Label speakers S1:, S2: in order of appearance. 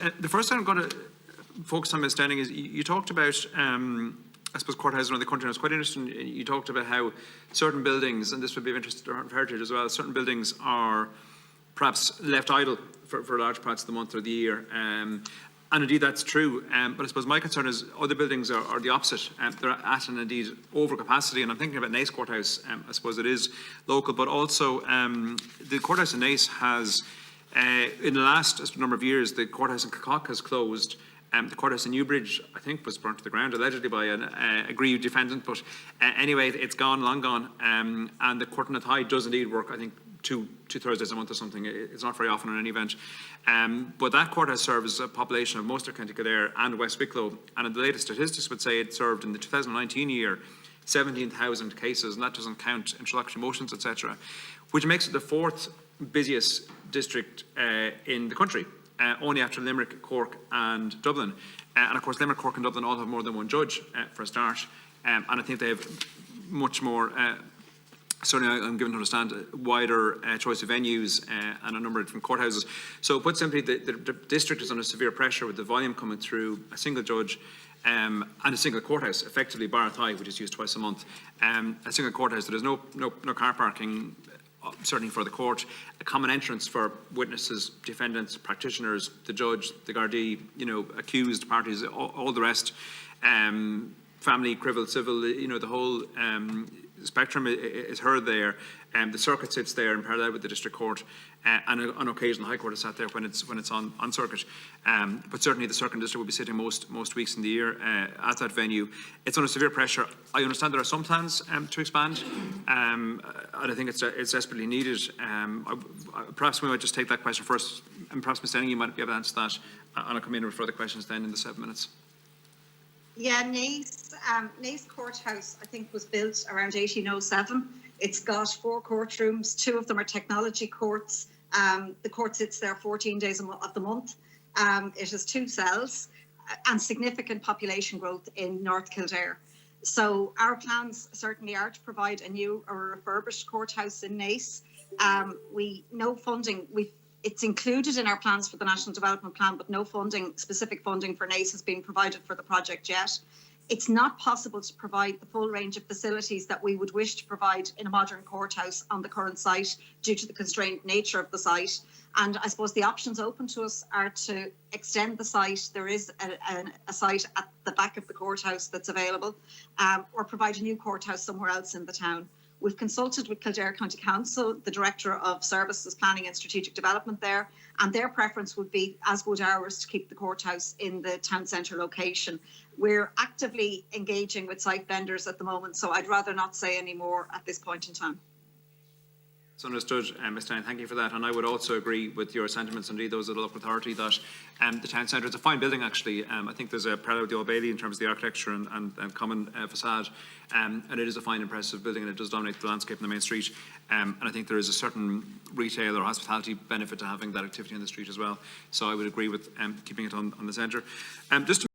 S1: The first thing I'm going to focus on, Ms. Denning, is you talked about, I suppose, courthouses around the country. And I was quite interested. You talked about how certain buildings, and this would be of interest to Heritage as well, certain buildings are perhaps left idle for large parts of the month or the year. And indeed, that's true. But I suppose my concern is other buildings are the opposite. They're at and indeed over capacity. And I'm thinking about Naas Courthouse. I suppose it is local, but also the courthouse in Naas has, in the last number of years, the courthouse in Cock has closed. The courthouse in Newbridge, I think, was burnt to the ground, allegedly by an aggrieved defendant. But anyway, it's gone, long gone. And the court in Athy does indeed work, I think, two Thursdays a month or something. It's not very often in any event. But that courthouse serves a population of most of County Kildare and West Wicklow. And the latest statistics would say it served in the 2019 year 17,000 cases, and that doesn't count introductory motions, etc., which makes it the fourth busiest district in the country, only after Limerick, Cork and Dublin. And of course, Limerick, Cork and Dublin all have more than one judge for a start. And I think they have much more, certainly I'm given to understand, wider choice of venues and a number of different courthouses. So put simply, the district is under severe pressure with the volume coming through a single judge and a single courthouse, effectively bar Athy, which is used twice a month. A single courthouse, there is no car parking, certainly for the court, a common entrance for witnesses, defendants, practitioners, the judge, the Gardaí, accused parties, all the rest, family, criminal, civil, the whole spectrum is heard there. The circuit sits there in parallel with the district court, and on occasion the High Court is sat there when it's on circuit. But certainly the circuit district will be sitting most weeks in the year at that venue. It's under severe pressure. I understand there are some plans to expand, and I think it's desperately needed. Perhaps we might just take that question first, and perhaps Ms. Denning, you might be able to answer that, and I'll come in with further questions then in the 7 minutes.
S2: Yeah, Naas Courthouse, I think, was built around 1807. It's got 4 courtrooms. 2 of them are technology courts. The court sits there 14 days of the month. It has 2 cells and significant population growth in North Kildare. So our plans certainly are to provide a new or refurbished courthouse in Naas. We know funding. It's included in our plans for the National Development Plan, but no specific funding for Naas has been provided for the project yet. It's not possible to provide the full range of facilities that we would wish to provide in a modern courthouse on the current site due to the constrained nature of the site. And I suppose the options open to us are to extend the site. There is a site at the back of the courthouse that's available, or provide a new courthouse somewhere else in the town. We've consulted with Kildare County Council, the Director of Services Planning and Strategic Development there, and their preference would be, as would ours, to keep the courthouse in the town centre location. We're actively engaging with site vendors at the moment, so I'd rather not say any more at this point in time.
S1: It's understood, Ms. Denning, thank you for that. And I would also agree with your sentiments, indeed those of the local authority, that the town centre is a fine building actually. I think there's a parallel with the Old Bailey in terms of the architecture and common facade. And it is a fine, impressive building, and it does dominate the landscape in the main street. And I think there is a certain retail or hospitality benefit to having that activity on the street as well. So I would agree with keeping it on the centre. Just to